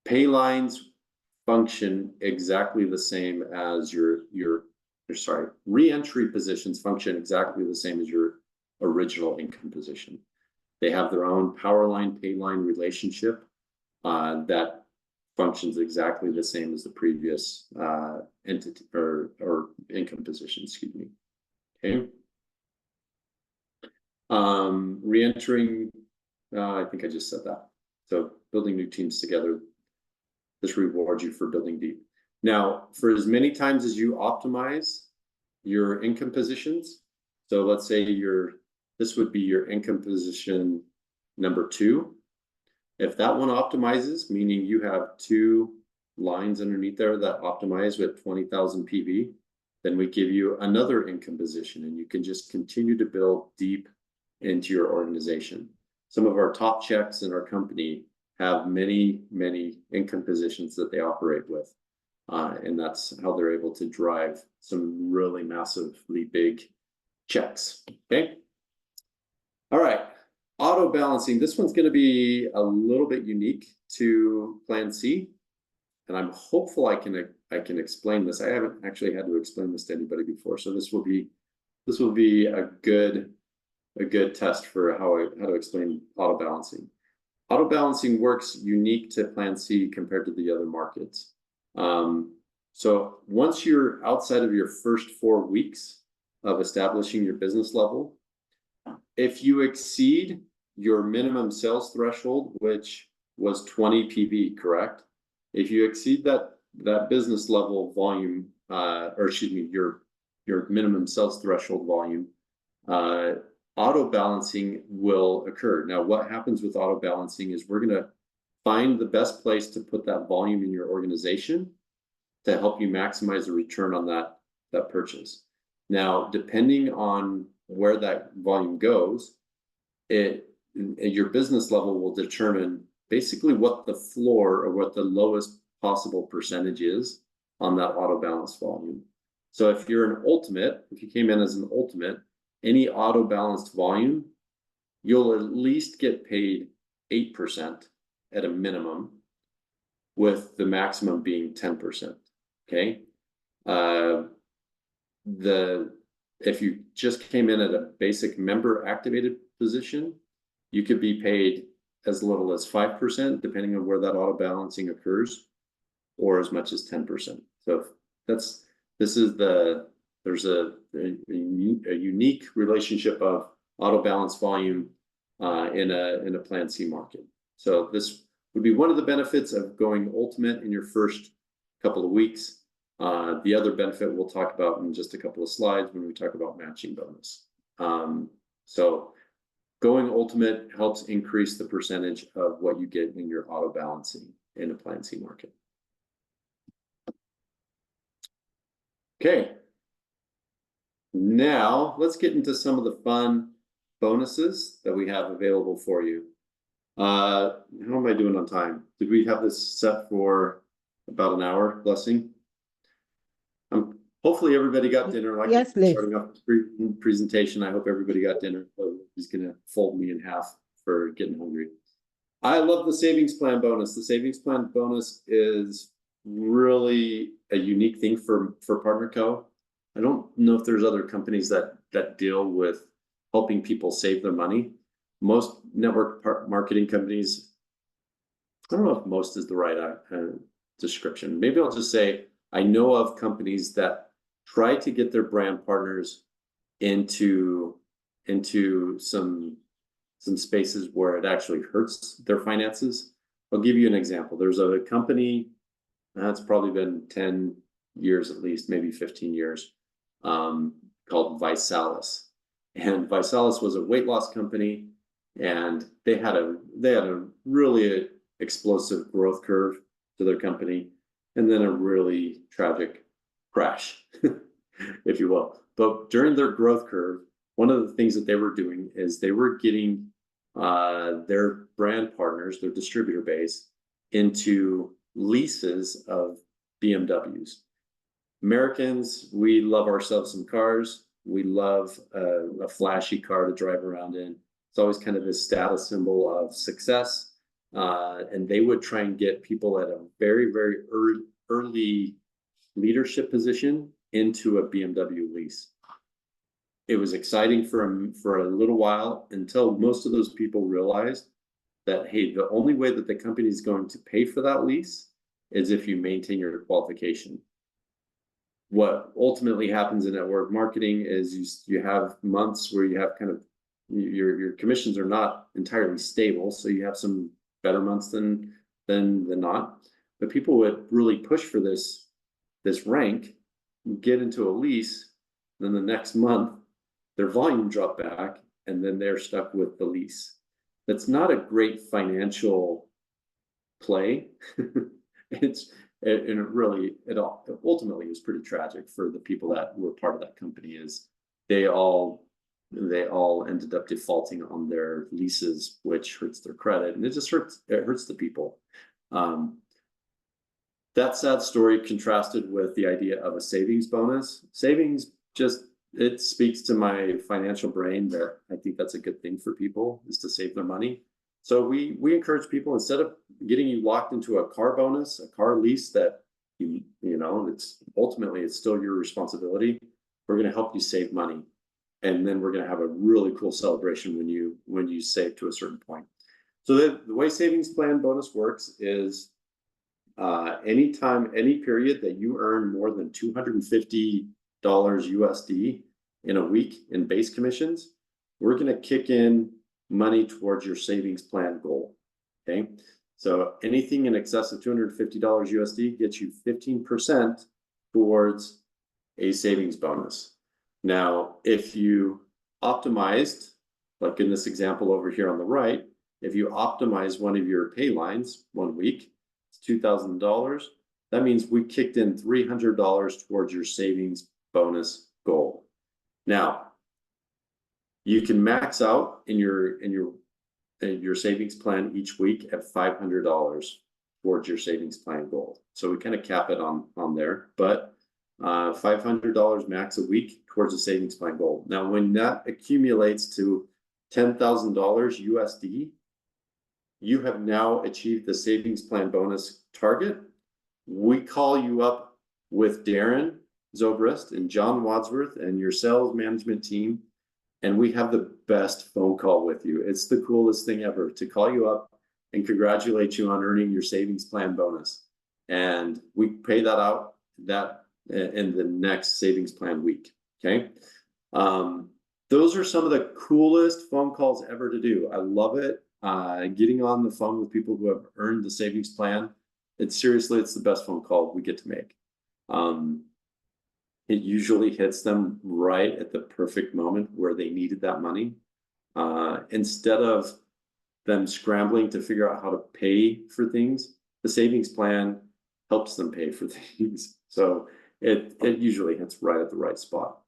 Pay lines function exactly the same as reentry positions function exactly the same as your original income position. They have their own power line, pay line relationship that functions exactly the same as the previous entity or income position, excuse me. Okay. Reentering, I think I just said that. So building new teams together, this rewards you for building deep. Now, for as many times as you optimize your income positions, so let's say this would be your income position number 2. If that one optimizes, meaning you have 2 lines underneath there that optimize with 20,000 PV, then we give you another income position and you can just continue to build deep into your organization. Some of our top checks in our company have many, many income positions that they operate with. And that's how they're able to drive some really massively big checks. Okay. All right. Auto balancing. This one's going to be a little bit unique to Plan C. And I'm hopeful I can explain this. I haven't actually had to explain this to anybody before. So this will be a good test for how to explain auto balancing. Auto balancing works unique to Plan C compared to the other markets. So once you're outside of your first 4 weeks of establishing your business level, if you exceed your minimum sales threshold, which was 20 PV, correct? If you exceed that business level volume, or excuse me, your minimum sales threshold volume, auto balancing will occur. Now, what happens with auto balancing is we're going to find the best place to put that volume in your organization to help you maximize the return on that purchase. Now, depending on where that volume goes, your business level will determine basically what the floor or what the lowest possible percentage is on that auto balance volume. So if you're an ultimate, if you came in as an ultimate, any auto balanced volume, you'll at least get paid 8% at a minimum, with the maximum being 10%. Okay. If you just came in at a basic member activated position, you could be paid as little as 5%, depending on where that auto balancing occurs, or as much as 10%. So there's a unique relationship of auto balance volume in a Plan C market. So this would be one of the benefits of going ultimate in your first couple of weeks. The other benefit we'll talk about in just a couple of slides when we talk about matching bonus. So going ultimate helps increase the percentage of what you get in your auto balancing in a Plan C market. Okay. Now let's get into some of the fun bonuses that we have available for you. How am I doing on time? Did we have this set for about an hour, Blessing? Hopefully everybody got dinner. Like yes, please. Starting off the presentation, I hope everybody got dinner. He's going to fold me in half for getting hungry. I love the savings plan bonus. The savings plan bonus is really a unique thing for Partner Co. I don't know if there's other companies that deal with helping people save their money. Most network marketing companies, I don't know if most is the right description. Maybe I'll just say I know of companies that try to get their brand partners into some spaces where it actually hurts their finances. I'll give you an example. There's a company that's probably been 10 years at least, maybe 15 years, called Visalis. And Visalis was a weight loss company, and they had a really explosive growth curve to their company, and then a really tragic crash, if you will. But during their growth curve, one of the things that they were doing is they were getting their brand partners, their distributor base, into leases of BMWs. Americans, we love ourselves some cars. We love a flashy car to drive around in. It's always kind of this status symbol of success. And they would try and get people at a very, very early leadership position into a BMW lease. It was exciting for a little while, until most of those people realized that, hey, the only way that the company is going to pay for that lease is if you maintain your qualification. What ultimately happens in network marketing is you have months where you have kind of your commissions are not entirely stable, so you have some better months than not. But people would really push for this rank, get into a lease, then the next month their volume dropped back, and then they're stuck with the lease. That's not a great financial play. It ultimately was pretty tragic for the people that were part of that company. Is they all ended up defaulting on their leases, which hurts their credit, and it hurts the people. That sad story contrasted with the idea of a savings bonus. Savings it speaks to my financial brain that I think that's a good thing for people, is to save their money. So we encourage people, instead of getting you locked into a car bonus, a car lease that you know it's ultimately still your responsibility, we're going to help you save money, and then we're going to have a really cool celebration when you save to a certain point. So the way savings plan bonus works is any period that you earn more than $250 USD in a week in base commissions, we're going to kick in money towards your savings plan goal. Okay, so anything in excess of $250 USD gets you 15% towards a savings bonus. Now, if you optimized, like in this example over here on the right, if you optimize one of your pay lines one week, it's $2,000. That means we kicked in $300 towards your savings bonus goal. Now, you can max out in your savings plan each week at $500 towards your savings plan goal. So we kind of cap it on there, but $500 max a week towards a savings plan goal. Now, when that accumulates to $10,000 USD, you have now achieved the savings plan bonus target. We call you up with Darren Zobrist and John Wadsworth and your sales management team, and we have the best phone call with you. It's the coolest thing ever to call you up and congratulate you on earning your savings plan bonus. And we pay that out in the next savings plan week. Okay. Those are some of the coolest phone calls ever to do. I love it. Getting on the phone with people who have earned the savings plan. It's the best phone call we get to make. It usually hits them right at the perfect moment where they needed that money. Instead of them scrambling to figure out how to pay for things, the savings plan helps them pay for things. So it usually hits right at the right spot.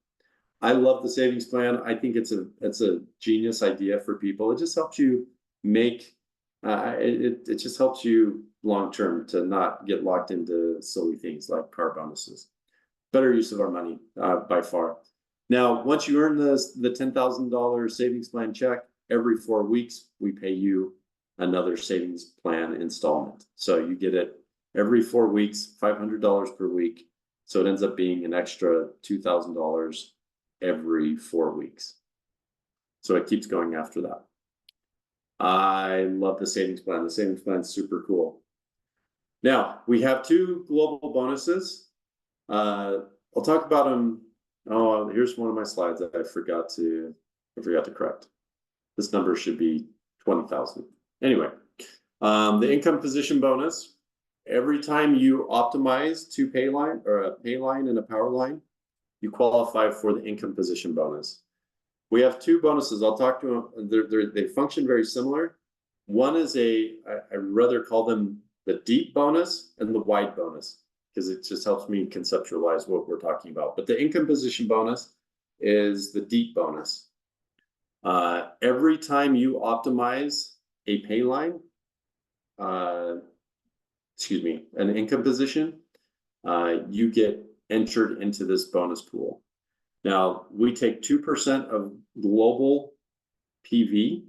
I love the savings plan. I think it's a genius idea for people. It just helps you make it just helps you long term to not get locked into silly things like car bonuses. Better use of our money by far. Now, once you earn the $10,000 savings plan check, every 4 weeks we pay you another savings plan installment. So you get it every 4 weeks, $500 per week. So it ends up being an extra $2,000 every 4 weeks. So it keeps going after that. I love the savings plan. The savings plan is super cool. Now, we have 2 global bonuses. I'll talk about them. Oh, here's one of my slides that I forgot to correct. This number should be 20,000. Anyway, the income position bonus. Every time you optimize to pay line or a pay line and a power line, you qualify for the income position bonus. We have two bonuses. I'll talk to them. They function very similar. One is I rather call them the deep bonus and the wide bonus, because it just helps me conceptualize what we're talking about. But the income position bonus is the deep bonus. Every time you optimize a pay line, excuse me, an income position, you get entered into this bonus pool. Now, we take 2% of global PV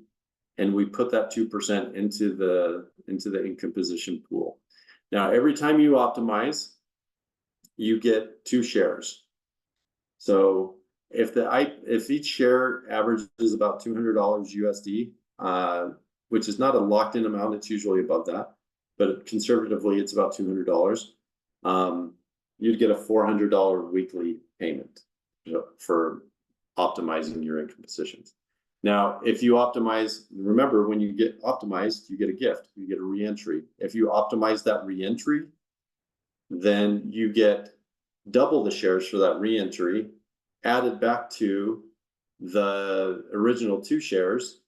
and we put that 2% into the income position pool. Now, every time you optimize, you get 2 shares. So if each share averages about $200 USD, which is not a locked in amount, it's usually above that, but conservatively it's about $200, you'd get a $400 weekly payment for optimizing your income positions. Now, if you optimize, remember, when you get optimized, you get a gift, you get a reentry. If you optimize that reentry, then you get double the shares for that reentry added back to the original 2 shares.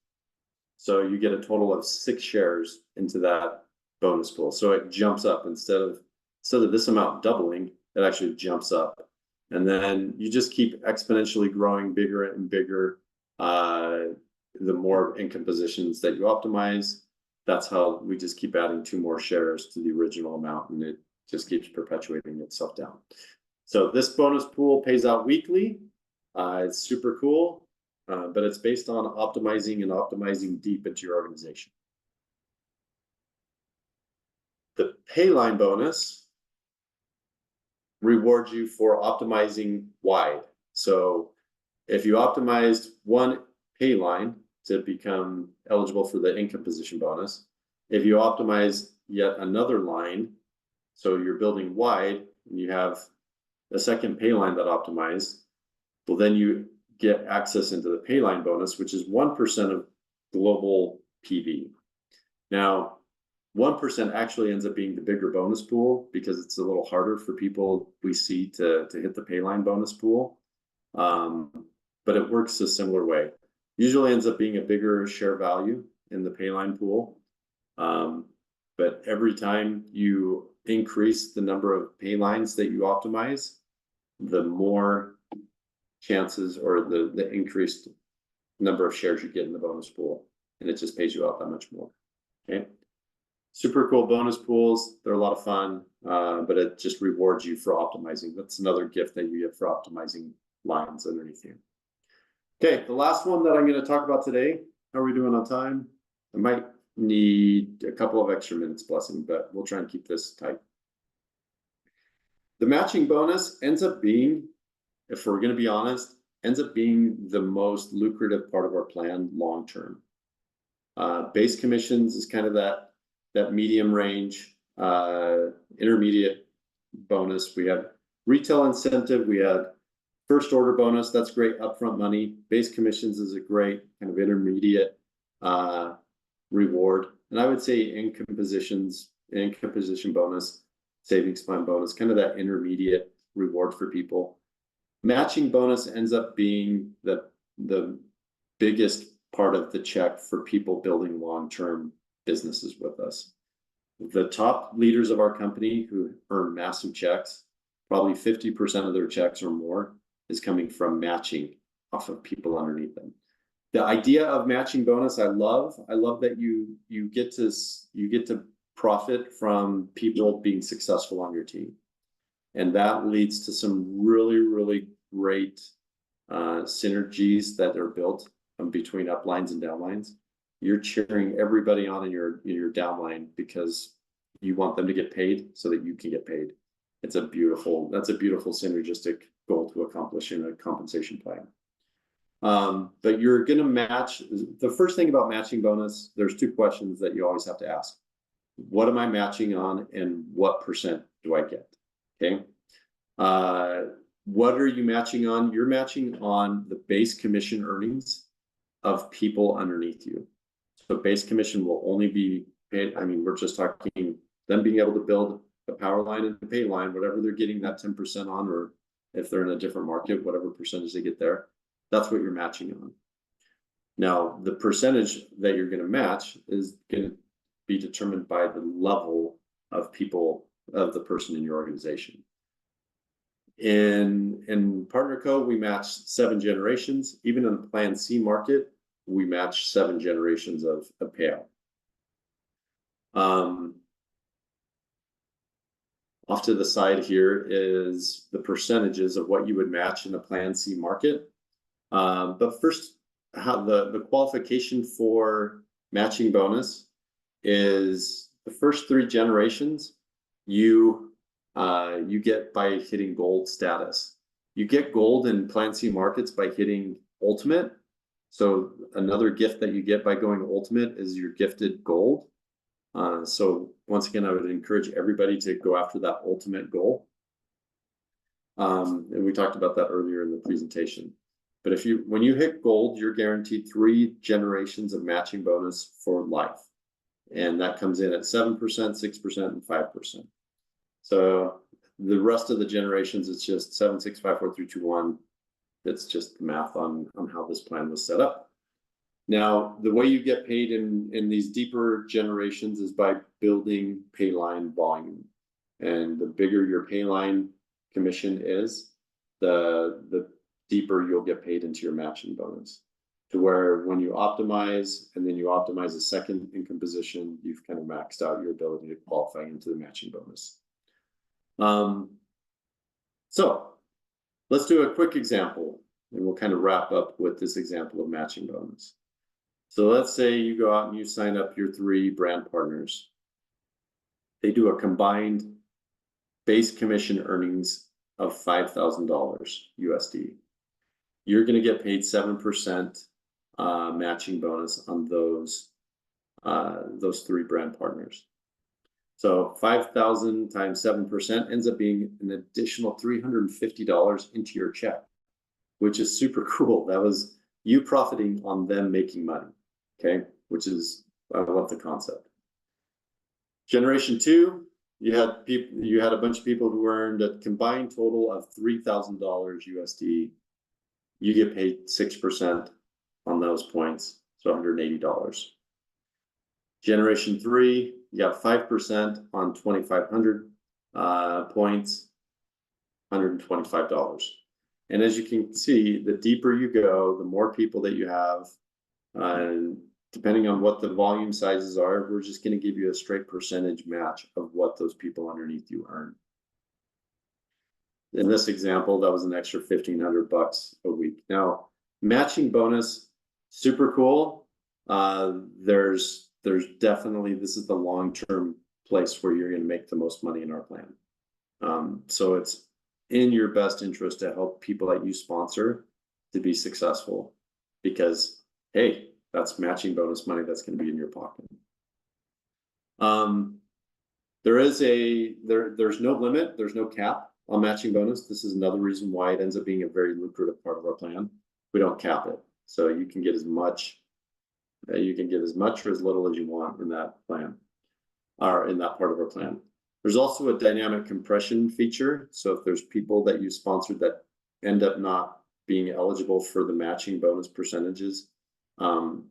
So you get a total of 6 shares into that bonus pool. So it jumps up instead of this amount doubling, it actually jumps up. And then you just keep exponentially growing bigger and bigger. The more income positions that you optimize, that's how we just keep adding 2 more shares to the original amount, and it just keeps perpetuating itself down. So this bonus pool pays out weekly. It's super cool, but it's based on optimizing deep into your organization. The payline bonus rewards you for optimizing wide. So if you optimized one pay line to become eligible for the income position bonus, if you optimize yet another line, so you're building wide and you have a second pay line that optimized, well, then you get access into the pay line bonus, which is 1% of global PV. Now, 1% actually ends up being the bigger bonus pool because it's a little harder for people we see to hit the pay line bonus pool. But it works a similar way. Usually ends up being a bigger share value in the pay line pool. But every time you increase the number of pay lines that you optimize, the more chances or the increased number of shares you get in the bonus pool. And it just pays you out that much more. Okay. Super cool bonus pools. They're a lot of fun, but it just rewards you for optimizing. That's another gift that you get for optimizing lines underneath you. Okay, the last one that I'm going to talk about today. How are we doing on time? I might need a couple of extra minutes, Blessing, but we'll try and keep this tight. The matching bonus ends up being, if we're going to be honest, ends up being the most lucrative part of our plan long term. Base commissions is kind of that medium range, intermediate bonus. We have retail incentive. We had first order bonus. That's great upfront money. Base commissions is a great kind of intermediate reward. And I would say income position bonus, savings plan bonus, kind of that intermediate reward for people. Matching bonus ends up being the biggest part of the check for people building long-term businesses with us. The top leaders of our company who earn massive checks, probably 50% of their checks or more is coming from matching off of people underneath them. The idea of matching bonus, I love that you get to profit from people being successful on your team. And that leads to some really, really great synergies that are built between uplines and downlines. You're cheering everybody on in your downline because you want them to get paid so that you can get paid. That's a beautiful synergistic goal to accomplish in a compensation plan. But you're going to match. The first thing about matching bonus, there's 2 questions that you always have to ask. What am I matching on and what percent do I get? Okay. What are you matching on? You're matching on the base commission earnings of people underneath you. So base commission will only be paid. I mean, we're just talking them being able to build a power line and a pay line, whatever they're getting that 10% on, or if they're in a different market, whatever percentage they get there. That's what you're matching on. Now, the percentage that you're going to match is going to be determined by the level of people, of the person in your organization. In Partner Co, we match 7 generations. Even in the Plan C market, we match 7 generations of payout. Off to the side here is the percentages of what you would match in a Plan C market. But first, how the qualification for matching bonus is the first 3 generations you get by hitting gold status. You get gold in Plan C markets by hitting ultimate. So another gift that you get by going ultimate is you're gifted gold. So once again, I would encourage everybody to go after that ultimate goal. And we talked about that earlier in the presentation. But when you hit gold, you're guaranteed 3 generations of matching bonus for life. And that comes in at 7%, 6%, and 5%. So the rest of the generations, it's just 7, 6, 5, 4, 3, 2, 1. That's just the math on how this plan was set up. Now, the way you get paid in these deeper generations is by building pay line volume. And the bigger your pay line commission is, the deeper you'll get paid into your matching bonus. To where when you optimize and then you optimize a second income position, you've kind of maxed out your ability to qualify into the matching bonus. So let's do a quick example, and we'll kind of wrap up with this example of matching bonus. So let's say you go out and you sign up your 3 brand partners. They do a combined base commission earnings of $5,000 USD. You're going to get paid 7% matching bonus on those 3 brand partners. So 5,000 times 7% ends up being an additional $350 into your check, which is super cool. That was you profiting on them making money, okay? Which is, I love the concept. Generation 2, you had a bunch of people who earned a combined total of $3,000 USD. You get paid 6% on those points, so $180. Generation 3, you got 5% on 2,500 points, $125. And as you can see, the deeper you go, the more people that you have, and depending on what the volume sizes are, we're just going to give you a straight percentage match of what those people underneath you earn. In this example, that was an extra $1,500 a week. Now, matching bonus, super cool. There's definitely, this is the long-term place where you're going to make the most money in our plan. So it's in your best interest to help people that you sponsor to be successful, because hey, that's matching bonus money that's going to be in your pocket. There's no limit, there's no cap on matching bonus. This is another reason why it ends up being a very lucrative part of our plan. We don't cap it, so you can get as much or as little as you want in that plan, or in that part of our plan. There's also a dynamic compression feature. So if there's people that you sponsored that end up not being eligible for the matching bonus percentages,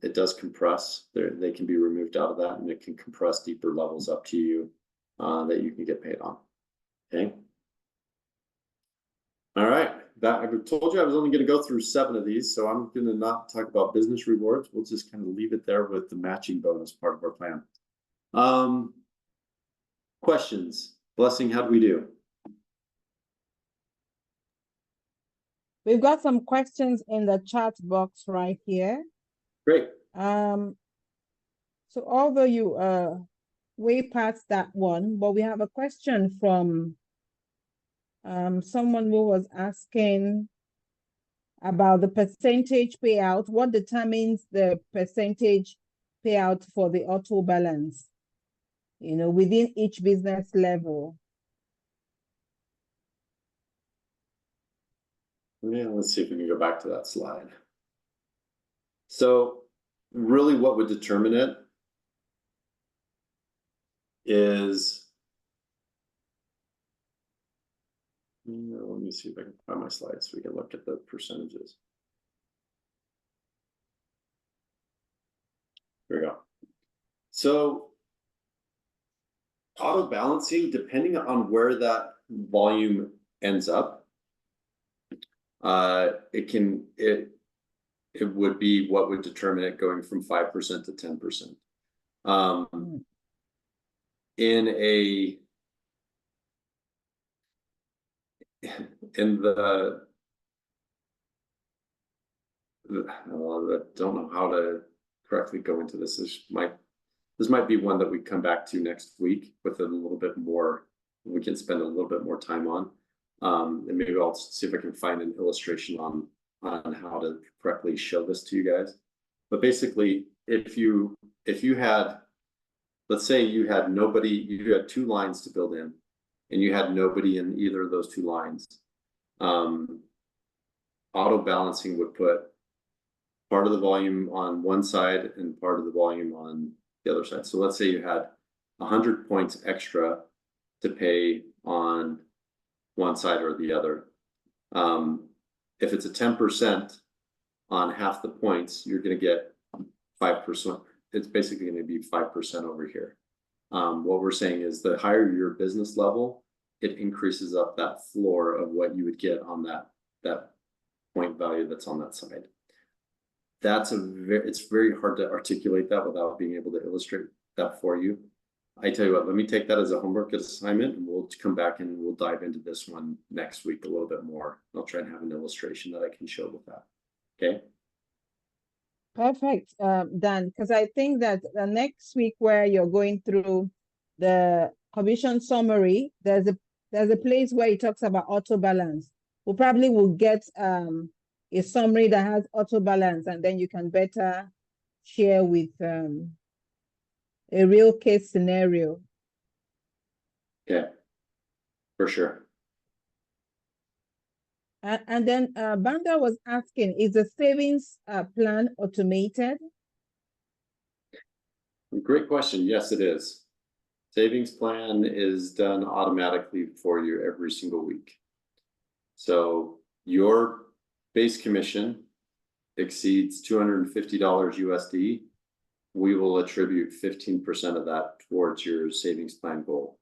it does compress. They can be removed out of that, and it can compress deeper levels up to you that you can get paid on. Okay. All right. I told you I was only going to go through 7 of these, so I'm going to not talk about business rewards. We'll just kind of leave it there with the matching bonus part of our plan. Questions? Blessing, how do we do? We've got some questions in the chat box right here. Great. So although you way past that one, but we have a question from someone who was asking about the percentage payout. What determines the percentage payout for the auto balance, within each business level? Yeah, let's see if we can go back to that slide. So really what would determine it is, let me see if I can find my slides so we can look at the percentages. There we go. So auto balancing, depending on where that volume ends up, it would be what would determine it going from 5% to 10%. In the I don't know how to correctly go into this. This might be one that we come back to next week with a little bit more. We can spend a little bit more time on, and maybe I'll see if I can find an illustration on how to correctly show this to you guys. But basically, if you had, let's say you had nobody, you had two lines to build in, and you had nobody in either of those two lines, auto balancing would put part of the volume on one side and part of the volume on the other side. So let's say you had 100 points extra to pay on one side or the other. If it's a 10% on half the points, you're going to get 5%. It's basically going to be 5% over here. What we're saying is the higher your business level, it increases up that floor of what you would get on that point value that's on that side. It's very hard to articulate that without being able to illustrate that for you. I tell you what, let me take that as a homework assignment, and we'll come back and we'll dive into this one next week a little bit more. I'll try and have an illustration that I can show with that. Okay. Perfect, Dan, because I think that the next week where you're going through the commission summary, there's a place where it talks about auto balance. We probably will get a summary that has auto balance, and then you can better share with a real case scenario. Yeah, for sure. And then Banda was asking, is the savings plan automated? Great question. Yes, it is. Savings plan is done automatically for you every single week. So your base commission exceeds $250 USD, we will attribute 15% of that towards your savings plan goal.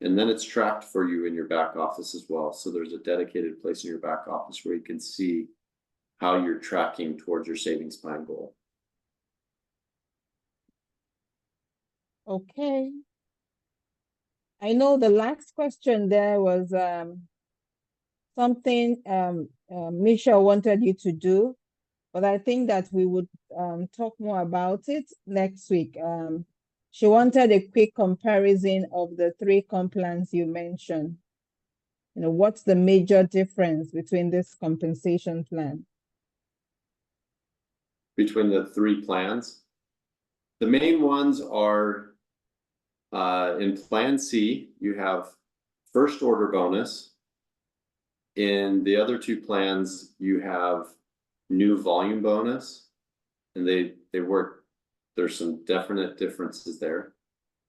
And then it's tracked for you in your back office as well. So there's a dedicated place in your back office where you can see how you're tracking towards your savings plan goal. Okay. I know the last question there was something Misha wanted you to do, but I think that we would talk more about it next week. She wanted a quick comparison of the three comp plans you mentioned. You know, what's the major difference between this compensation plan? Between the three plans, the main ones are in Plan C, you have first order bonus. In the other two plans, you have new volume bonus, and they work. There's some definite differences there.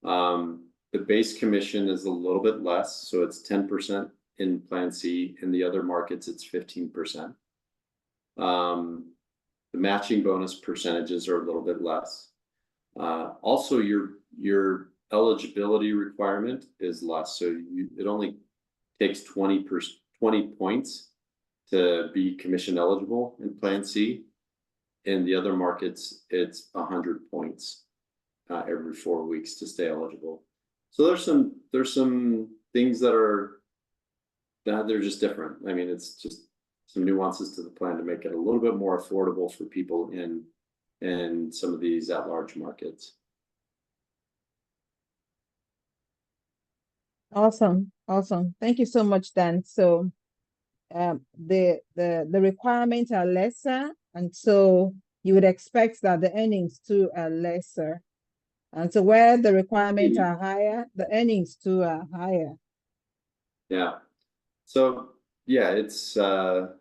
The base commission is a little bit less, so it's 10% in Plan C. In the other markets, it's 15%. The matching bonus percentages are a little bit less. Also, your eligibility requirement is less, so it only takes 20 points to be commission eligible in Plan C. In the other markets, it's 100 points every 4 weeks to stay eligible. So there's some things that they're just different. I mean, it's just some nuances to the plan to make it a little bit more affordable for people in some of these at-large markets. Awesome. Thank you so much, Dan. So the requirements are lesser, and so you would expect that the earnings too are lesser. And so where the requirements are higher, the earnings too are higher. Yeah. So yeah, it's as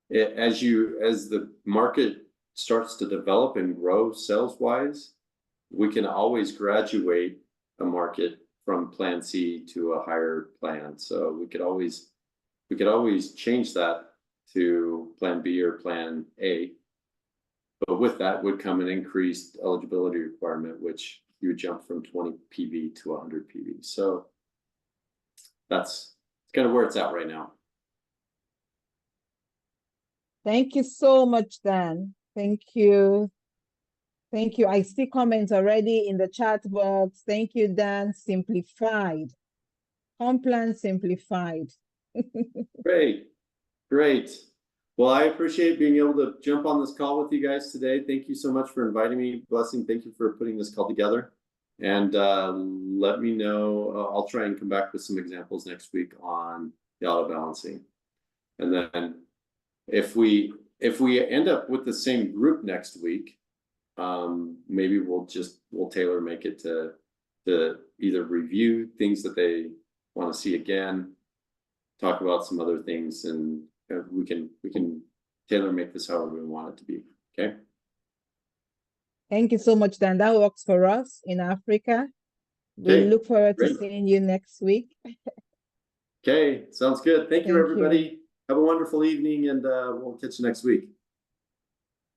the market starts to develop and grow sales wise, we can always graduate a market from Plan C to a higher plan. So we could always change that to Plan B or Plan A. But with that would come an increased eligibility requirement, which you would jump from 20 PV to 100 PV. So that's kind of where it's at right now. Thank you so much, Dan. Thank you. Thank you. I see comments already in the chat box. Thank you, Dan. Simplified. Complan simplified. Great. Great. Well, I appreciate being able to jump on this call with you guys today. Thank you so much for inviting me. Blessing, thank you for putting this call together. And let me know. I'll try and come back with some examples next week on the auto balancing. And then if we end up with the same group next week, maybe we'll tailor make it to either review things that they want to see again, talk about some other things, and we can tailor make this however we want it to be. Okay. Thank you so much, Dan. That works for us in Africa. We look forward to seeing you next week. Okay, sounds good. Thank you, everybody. Have a wonderful evening, and we'll catch you next week.